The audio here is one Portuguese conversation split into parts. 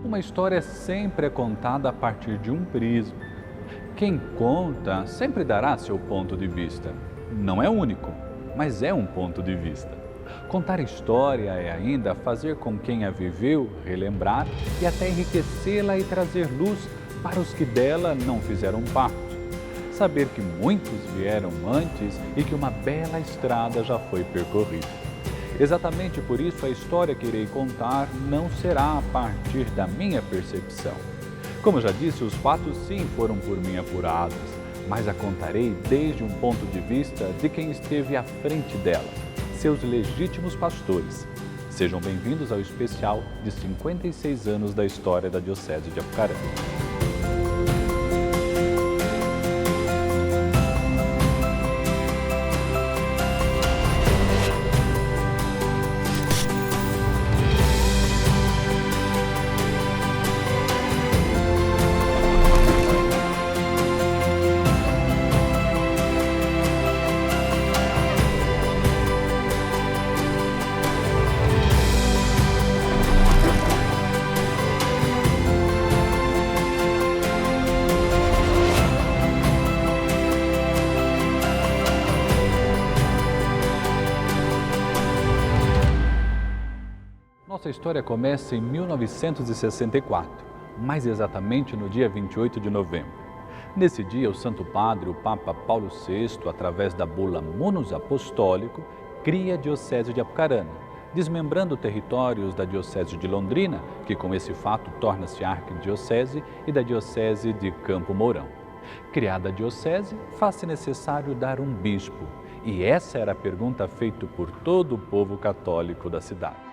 Uma história sempre é contada a partir de um prisma. Quem conta sempre dará seu ponto de vista. Não é único, mas é um ponto de vista. Contar história é ainda fazer com quem a viveu relembrar e até enriquecê-la e trazer luz para os que dela não fizeram parte. Saber que muitos vieram antes e que uma bela estrada já foi percorrida. Exatamente por isso a história que irei contar não será a partir da minha percepção. Como já disse, os fatos sim foram por mim apurados, mas a contarei desde um ponto de vista de quem esteve à frente dela, seus legítimos pastores. Sejam bem-vindos ao especial de 56 anos da história da Diocese de Apucarana. Nossa história começa em 1964, mais exatamente no dia 28 de novembro. Nesse dia, o Santo Padre, o Papa Paulo VI, através da bula Munus Apostólico, cria a Diocese de Apucarana, desmembrando territórios da Diocese de Londrina, que com esse fato torna-se arquidiocese, e da Diocese de Campo Mourão. Criada a Diocese, faz-se necessário dar um bispo, e essa era a pergunta feita por todo o povo católico da cidade.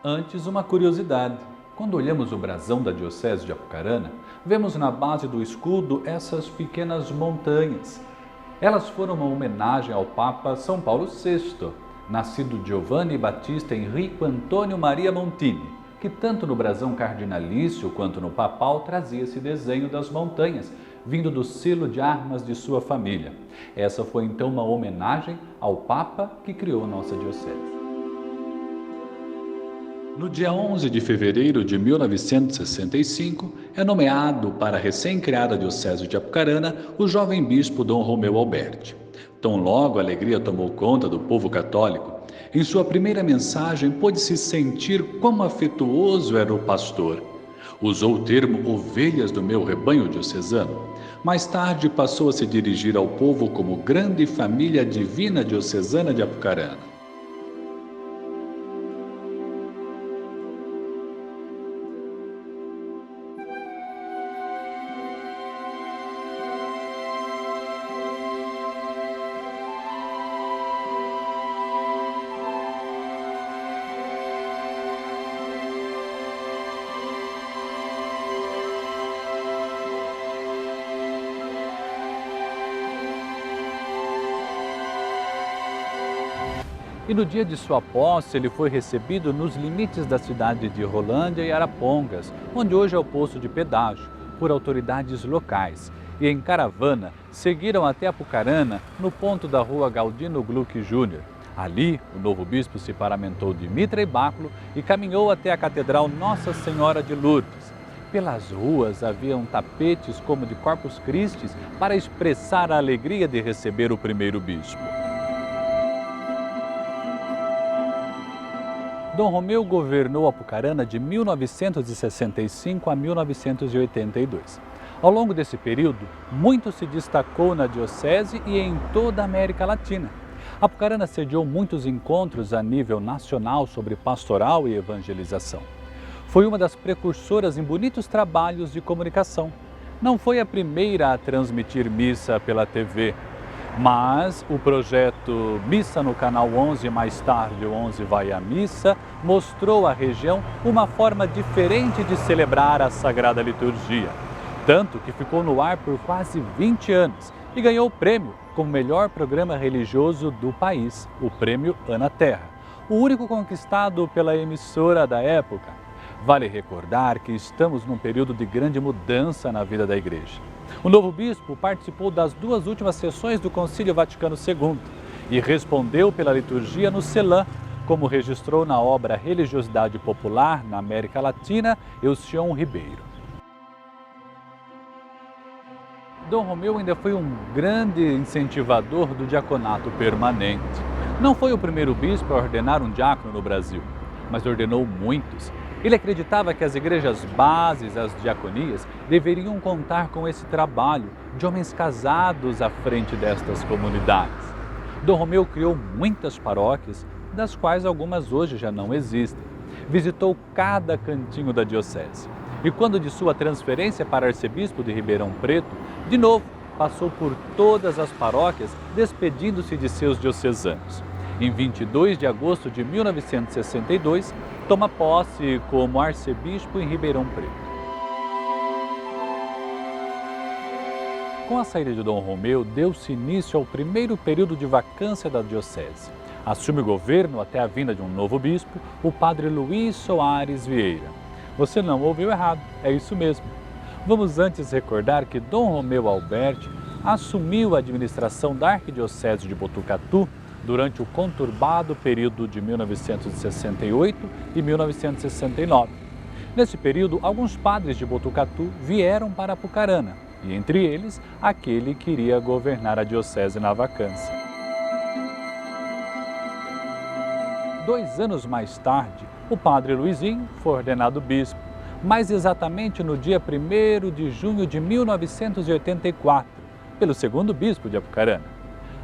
Antes, uma curiosidade. Quando olhamos o brasão da Diocese de Apucarana, vemos na base do escudo essas pequenas montanhas. Elas foram uma homenagem ao Papa São Paulo VI, nascido Giovanni Battista Enrico Antônio Maria Montini, que tanto no brasão cardinalício quanto no papal trazia esse desenho das montanhas, vindo do selo de armas de sua família. Essa foi então uma homenagem ao Papa que criou nossa Diocese. No dia 11 de fevereiro de 1965, é nomeado para a recém-criada Diocese de Apucarana o jovem bispo Dom Romeu Alberti. Tão logo a alegria tomou conta do povo católico, em sua primeira mensagem pôde-se sentir quão afetuoso era o pastor. Usou o termo ovelhas do meu rebanho diocesano. Mais tarde passou a se dirigir ao povo como grande família divina diocesana de Apucarana. E no dia de sua posse, ele foi recebido nos limites da cidade de Rolândia e Arapongas, onde hoje é o posto de pedágio, por autoridades locais. E em caravana, seguiram até Apucarana, no ponto da rua Galdino Gluck Júnior. Ali, o novo bispo se paramentou de mitra e báculo e caminhou até a Catedral Nossa Senhora de Lourdes. Pelas ruas haviam tapetes como de Corpus Christi para expressar a alegria de receber o primeiro bispo. Dom Romeu governou Apucarana de 1965 a 1982. Ao longo desse período, muito se destacou na diocese e em toda a América Latina. Apucarana sediou muitos encontros a nível nacional sobre pastoral e evangelização. Foi uma das precursoras em bonitos trabalhos de comunicação. Não foi a primeira a transmitir missa pela TV, mas o projeto Missa no Canal 11, mais tarde o 11 vai à missa, mostrou à região uma forma diferente de celebrar a Sagrada Liturgia. Tanto que ficou no ar por quase 20 anos e ganhou o prêmio como melhor programa religioso do país, o prêmio Ana Terra, o único conquistado pela emissora da época. Vale recordar que estamos num período de grande mudança na vida da igreja. O novo bispo participou das 2 últimas sessões do Concílio Vaticano II e respondeu pela liturgia no CELAM, como registrou na obra Religiosidade Popular na América Latina, Elcion Ribeiro. Dom Romeu ainda foi um grande incentivador do diaconato permanente. Não foi o primeiro bispo a ordenar um diácono no Brasil, mas ordenou muitos. Ele acreditava que as igrejas bases, as diaconias, deveriam contar com esse trabalho de homens casados à frente destas comunidades. Dom Romeu criou muitas paróquias, das quais algumas hoje já não existem. Visitou cada cantinho da diocese. E quando de sua transferência para arcebispo de Ribeirão Preto, de novo passou por todas as paróquias, despedindo-se de seus diocesanos. Em 22 de agosto de 1962, toma posse como arcebispo em Ribeirão Preto. Com a saída de Dom Romeu, deu-se início ao primeiro período de vacância da diocese. Assume o governo até a vinda de um novo bispo, o padre Luiz Soares Vieira. Você não ouviu errado, é isso mesmo. Vamos antes recordar que Dom Romeu Alberti assumiu a administração da Arquidiocese de Botucatu durante o conturbado período de 1968 e 1969. Nesse período, alguns padres de Botucatu vieram para Apucarana, e entre eles, aquele que iria governar a diocese na vacância. 2 anos mais tarde, o padre Luizinho foi ordenado bispo, mais exatamente no dia 1º de junho de 1984, pelo segundo bispo de Apucarana.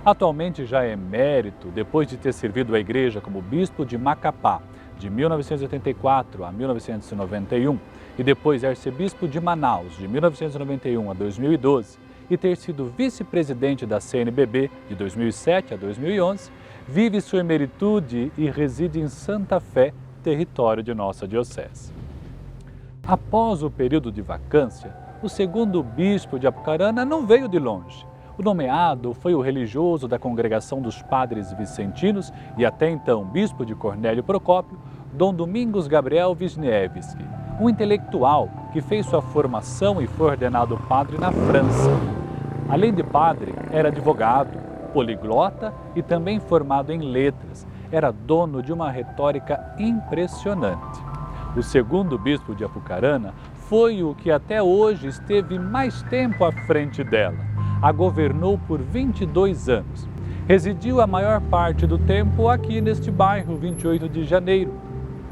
Atualmente já é emérito, depois de ter servido a igreja como bispo de Macapá, de 1984 a 1991, e depois arcebispo de Manaus, de 1991 a 2012, e ter sido vice-presidente da CNBB de 2007 a 2011, vive sua emeritude e reside em Santa Fé, território de nossa diocese. Após o período de vacância, o segundo bispo de Apucarana não veio de longe. O nomeado foi o religioso da Congregação dos Padres Vicentinos e até então bispo de Cornélio Procópio, Dom Domingos Gabriel Wisniewski, um intelectual que fez sua formação e foi ordenado padre na França. Além de padre, era advogado, poliglota e também formado em letras. Era dono de uma retórica impressionante. O segundo bispo de Apucarana foi o que até hoje esteve mais tempo à frente dela. A governou por 22 anos. Residiu a maior parte do tempo aqui neste bairro, 28 de Janeiro,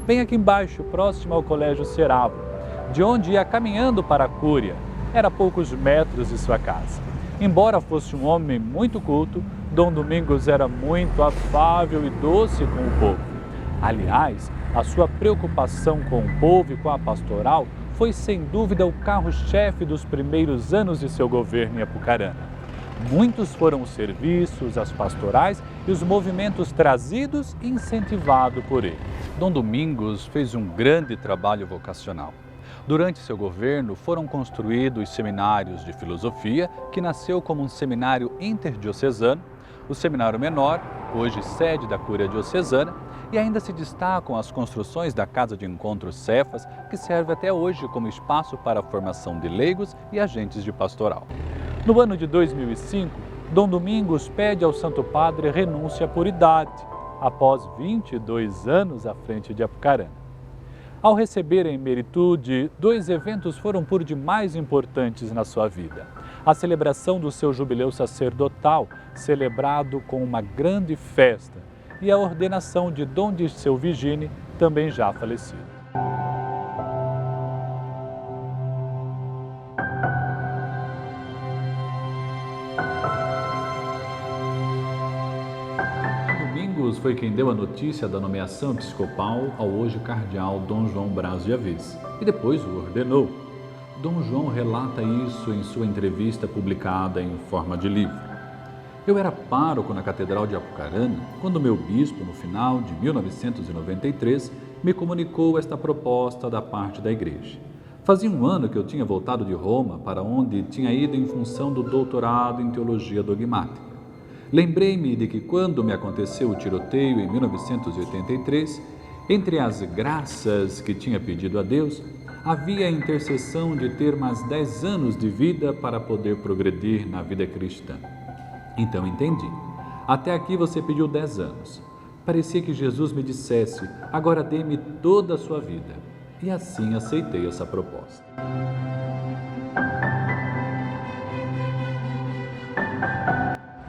bem aqui embaixo, próximo ao Colégio Ceravo, de onde ia caminhando para a Cúria. Era a poucos metros de sua casa. Embora fosse um homem muito culto, Dom Domingos era muito afável e doce com o povo. Aliás, a sua preocupação com o povo e com a pastoral foi sem dúvida o carro-chefe dos primeiros anos de seu governo em Apucarana. Muitos foram os serviços, as pastorais e os movimentos trazidos e incentivados por ele. Dom Domingos fez um grande trabalho vocacional. Durante seu governo foram construídos seminários de filosofia, que nasceu como um seminário interdiocesano, o Seminário Menor, hoje sede da Cúria Diocesana, e ainda se destacam as construções da Casa de Encontro Cefas, que serve até hoje como espaço para a formação de leigos e agentes de pastoral. No ano de 2005, Dom Domingos pede ao Santo Padre renúncia por idade, após 22 anos à frente de Apucarana. Ao receber a emeritude, 2 eventos foram por demais importantes na sua vida. A celebração do seu jubileu sacerdotal, celebrado com uma grande festa, e a ordenação de Dom Dirceu Vigini, também já falecido. Domingos foi quem deu a notícia da nomeação episcopal ao hoje cardeal Dom João Braz de Avis e depois o ordenou. Dom João relata isso em sua entrevista publicada em forma de livro. Eu era pároco na Catedral de Apucarana quando meu bispo, no final de 1993, me comunicou esta proposta da parte da igreja. Fazia um ano que eu tinha voltado de Roma, para onde tinha ido em função do doutorado em teologia dogmática. Lembrei-me de que quando me aconteceu o tiroteio em 1983, Entre as graças que tinha pedido a Deus, havia a intercessão de ter mais 10 anos de vida para poder progredir na vida cristã. Então entendi. Até aqui você pediu 10 anos. Parecia que Jesus me dissesse: agora dê-me toda a sua vida. E assim aceitei essa proposta.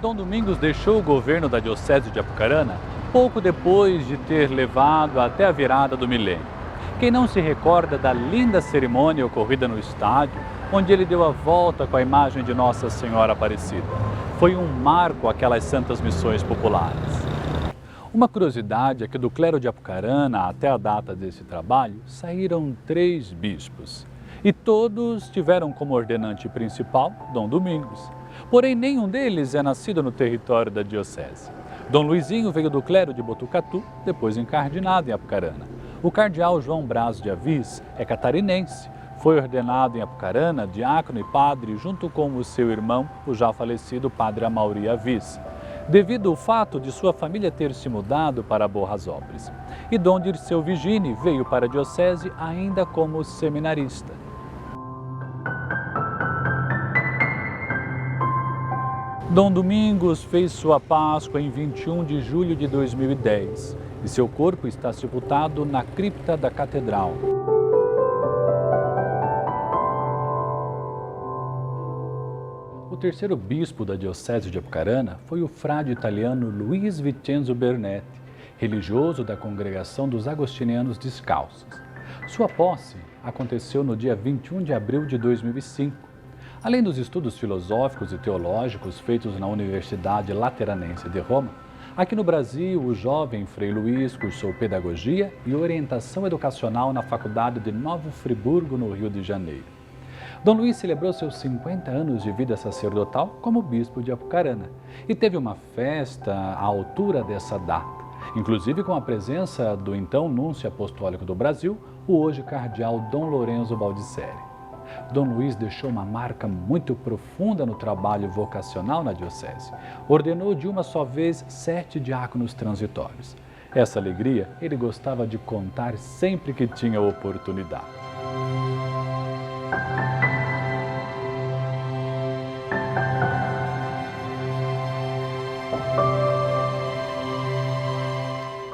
Dom Domingos deixou o governo da Diocese de Apucarana pouco depois de ter levado até a virada do milênio. Quem não se recorda da linda cerimônia ocorrida no estádio, onde ele deu a volta com a imagem de Nossa Senhora Aparecida? Foi um marco aquelas santas missões populares. Uma curiosidade é que do clero de Apucarana até a data desse trabalho saíram 3 bispos. E todos tiveram como ordenante principal Dom Domingos. Porém, nenhum deles é nascido no território da diocese. Dom Luizinho veio do clero de Botucatu, depois encardinado em Apucarana. O cardeal João Braz de Avis é catarinense. Foi ordenado em Apucarana, diácono e padre, junto com o seu irmão, o já falecido padre Amauri Avis, devido ao fato de sua família ter se mudado para Borrasópolis. E Dom Dirceu Vigini veio para a diocese ainda como seminarista. Dom Domingos fez sua Páscoa em 21 de julho de 2010 e seu corpo está sepultado na cripta da Catedral. O terceiro bispo da Diocese de Apucarana foi o frade italiano Luiz Vincenzo Bernetti, religioso da Congregação dos Agostinianos Descalços. Sua posse aconteceu no dia 21 de abril de 2005. Além dos estudos filosóficos e teológicos feitos na Universidade Lateranense de Roma, aqui no Brasil, o jovem Frei Luiz cursou pedagogia e orientação educacional na Faculdade de Novo Friburgo, no Rio de Janeiro. Dom Luiz celebrou seus 50 anos de vida sacerdotal como bispo de Apucarana e teve uma festa à altura dessa data, inclusive com a presença do então núncio apostólico do Brasil, o hoje cardeal Dom Lorenzo Baldisseri. Dom Luiz deixou uma marca muito profunda no trabalho vocacional na diocese. Ordenou de uma só vez 7 diáconos transitórios. Essa alegria ele gostava de contar sempre que tinha oportunidade.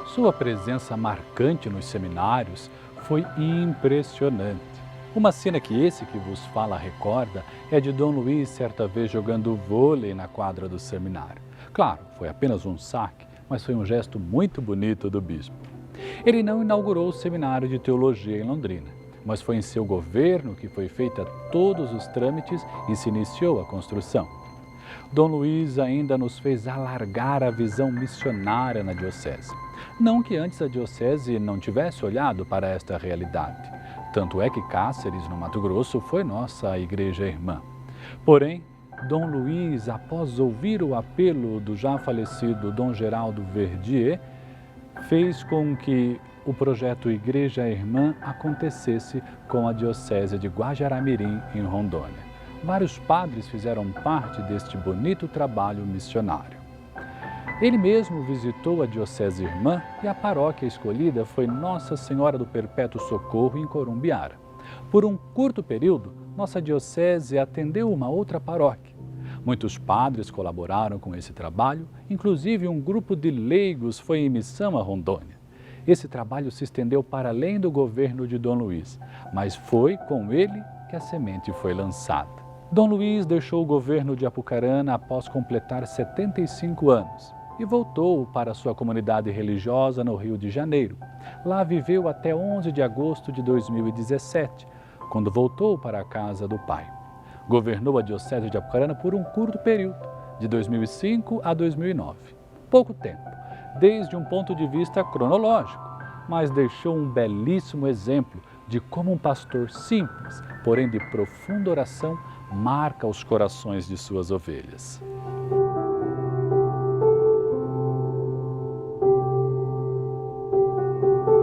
Sua presença marcante nos seminários foi impressionante. Uma cena que esse que vos fala recorda é de Dom Luiz certa vez jogando vôlei na quadra do seminário. Claro, foi apenas um saque, mas foi um gesto muito bonito do bispo. Ele não inaugurou o seminário de teologia em Londrina, mas foi em seu governo que foi feita todos os trâmites e se iniciou a construção. Dom Luiz ainda nos fez alargar a visão missionária na diocese. Não que antes a diocese não tivesse olhado para esta realidade. Tanto é que Cáceres, no Mato Grosso, foi nossa igreja irmã. Porém, Dom Luiz, após ouvir o apelo do já falecido Dom Geraldo Verdier, fez com que o projeto Igreja Irmã acontecesse com a Diocese de Guajará-Mirim, em Rondônia. Vários padres fizeram parte deste bonito trabalho missionário. Ele mesmo visitou a Diocese Irmã e a paróquia escolhida foi Nossa Senhora do Perpétuo Socorro, em Corumbiara. Por um curto período, nossa diocese atendeu uma outra paróquia. Muitos padres colaboraram com esse trabalho, inclusive um grupo de leigos foi em missão a Rondônia. Esse trabalho se estendeu para além do governo de Dom Luiz, mas foi com ele que a semente foi lançada. Dom Luiz deixou o governo de Apucarana após completar 75 anos. E voltou para sua comunidade religiosa no Rio de Janeiro. Lá viveu até 11 de agosto de 2017, quando voltou para a casa do pai. Governou a Diocese de Apucarana por um curto período, de 2005 a 2009. Pouco tempo, desde um ponto de vista cronológico, mas deixou um belíssimo exemplo de como um pastor simples, porém de profunda oração, marca os corações de suas ovelhas.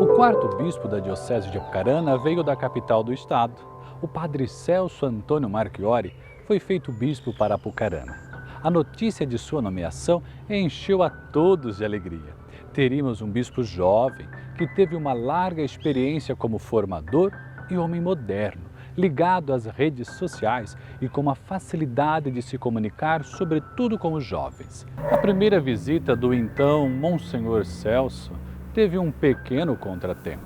O quarto bispo da Diocese de Apucarana veio da capital do estado. O padre Celso Antônio Marchiori foi feito bispo para Apucarana. A notícia de sua nomeação encheu a todos de alegria. teríamos um bispo jovem que teve uma larga experiência como formador e homem moderno, ligado às redes sociais e com uma facilidade de se comunicar, sobretudo com os jovens. A primeira visita do então Monsenhor Celso teve um pequeno contratempo.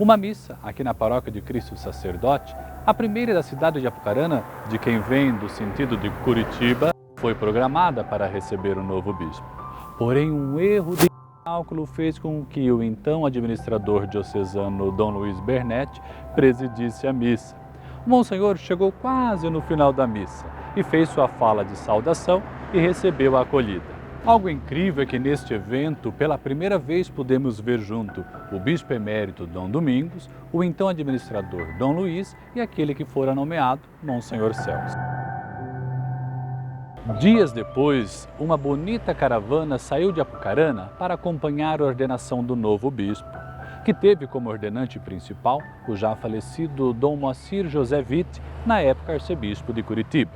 Uma missa aqui na Paróquia de Cristo Sacerdote, a primeira da cidade de Apucarana, de quem vem do sentido de Curitiba, foi programada para receber o novo bispo. Porém, um erro de cálculo fez com que o então administrador diocesano Dom Luiz Bernetti presidisse a missa. O Monsenhor chegou quase no final da missa e fez sua fala de saudação e recebeu a acolhida. Algo incrível é que neste evento, pela primeira vez, pudemos ver junto o bispo emérito Dom Domingos, o então administrador Dom Luiz e aquele que fora nomeado, Monsenhor Celso. Dias depois, uma bonita caravana saiu de Apucarana para acompanhar a ordenação do novo bispo, que teve como ordenante principal o já falecido Dom Moacir José Witt, na época arcebispo de Curitiba.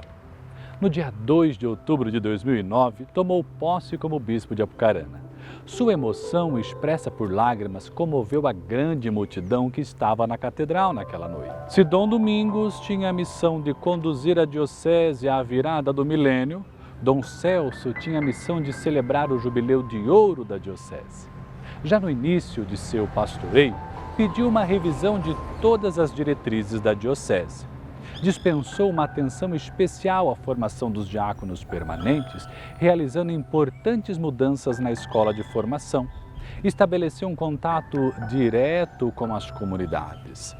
No dia 2 de outubro de 2009, tomou posse como bispo de Apucarana. Sua emoção, expressa por lágrimas, comoveu a grande multidão que estava na catedral naquela noite. Se Dom Domingos tinha a missão de conduzir a diocese à virada do milênio, Dom Celso tinha a missão de celebrar o jubileu de ouro da diocese. Já no início de seu pastoreio, pediu uma revisão de todas as diretrizes da diocese. Dispensou uma atenção especial à formação dos diáconos permanentes, realizando importantes mudanças na escola de formação. Estabeleceu um contato direto com as comunidades.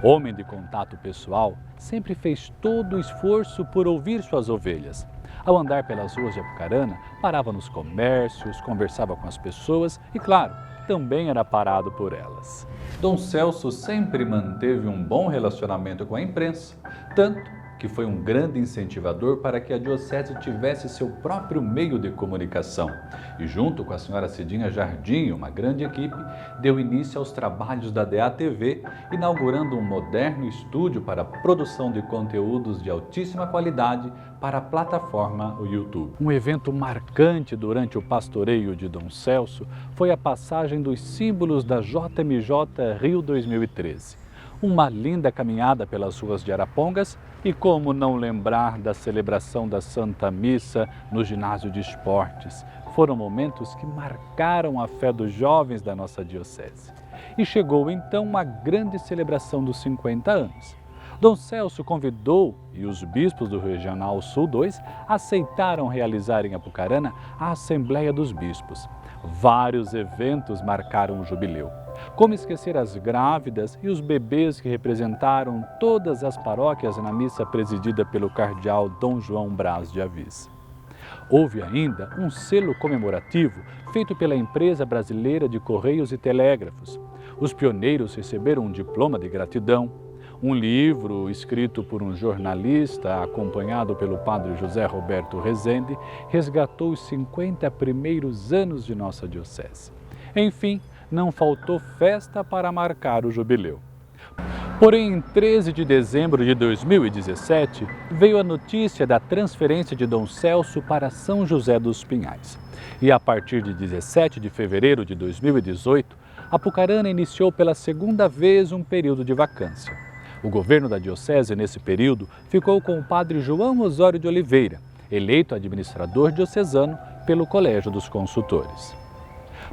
Homem de contato pessoal, sempre fez todo o esforço por ouvir suas ovelhas. Ao andar pelas ruas de Apucarana, parava nos comércios, conversava com as pessoas e, claro, também era parado por elas. Dom Celso sempre manteve um bom relacionamento com a imprensa, tanto que foi um grande incentivador para que a diocese tivesse seu próprio meio de comunicação. E junto com a senhora Cidinha Jardim, uma grande equipe, deu início aos trabalhos da DATV, inaugurando um moderno estúdio para a produção de conteúdos de altíssima qualidade para a plataforma YouTube. Um evento marcante durante o pastoreio de Dom Celso foi a passagem dos símbolos da JMJ Rio 2013. Uma linda caminhada pelas ruas de Arapongas e como não lembrar da celebração da Santa Missa no ginásio de esportes. Foram momentos que marcaram a fé dos jovens da nossa diocese. E chegou então a grande celebração dos 50 anos. Dom Celso convidou e os bispos do Regional Sul 2 aceitaram realizar em Apucarana a Assembleia dos Bispos. Vários eventos marcaram o jubileu. Como esquecer as grávidas e os bebês que representaram todas as paróquias na missa presidida pelo cardeal Dom João Braz de Avis. Houve ainda um selo comemorativo feito pela empresa brasileira de Correios e Telégrafos. Os pioneiros receberam um diploma de gratidão. Um livro escrito por um jornalista, acompanhado pelo padre José Roberto Rezende, resgatou os 50 primeiros anos de nossa diocese. Enfim, não faltou festa para marcar o jubileu. Porém, em 13 de dezembro de 2017, veio a notícia da transferência de Dom Celso para São José dos Pinhais. E a partir de 17 de fevereiro de 2018, Apucarana iniciou pela segunda vez um período de vacância. O governo da diocese, nesse período, ficou com o padre João Osório de Oliveira, eleito administrador diocesano pelo Colégio dos Consultores.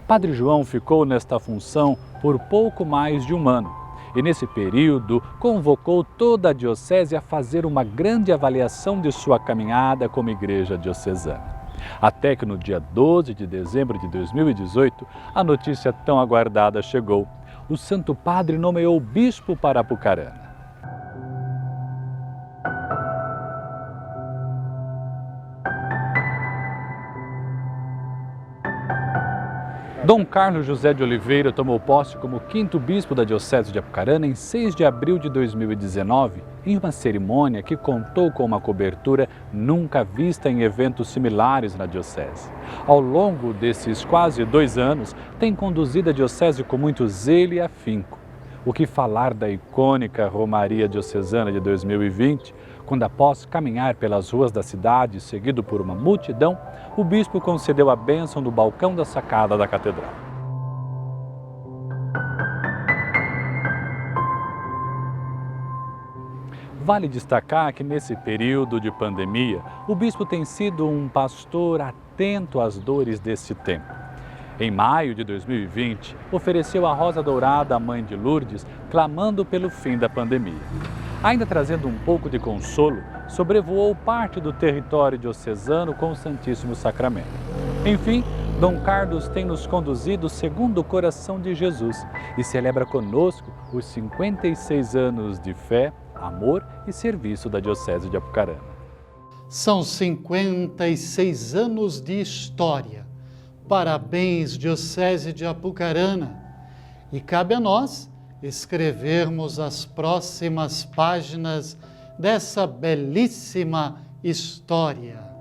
Padre João ficou nesta função por pouco mais de um ano e, nesse período, convocou toda a diocese a fazer uma grande avaliação de sua caminhada como igreja diocesana. Até que no dia 12 de dezembro de 2018, a notícia tão aguardada chegou. O Santo Padre nomeou bispo para Apucarana. Dom Carlos José de Oliveira tomou posse como quinto bispo da Diocese de Apucarana em 6 de abril de 2019, em uma cerimônia que contou com uma cobertura nunca vista em eventos similares na Diocese. Ao longo desses quase 2 anos, tem conduzido a Diocese com muito zelo e afinco. O que falar da icônica Romaria Diocesana de 2020, quando após caminhar pelas ruas da cidade, seguido por uma multidão, o bispo concedeu a bênção do balcão da sacada da catedral. Vale destacar que nesse período de pandemia, o bispo tem sido um pastor atento às dores deste tempo. Em maio de 2020, ofereceu a Rosa Dourada à Mãe de Lourdes, clamando pelo fim da pandemia. Ainda trazendo um pouco de consolo, sobrevoou parte do território diocesano com o Santíssimo Sacramento. Enfim, Dom Carlos tem nos conduzido segundo o coração de Jesus e celebra conosco os 56 anos de fé, amor e serviço da Diocese de Apucarana. São 56 anos de história. Parabéns, Diocese de Apucarana. E cabe a nós escrevermos as próximas páginas dessa belíssima história.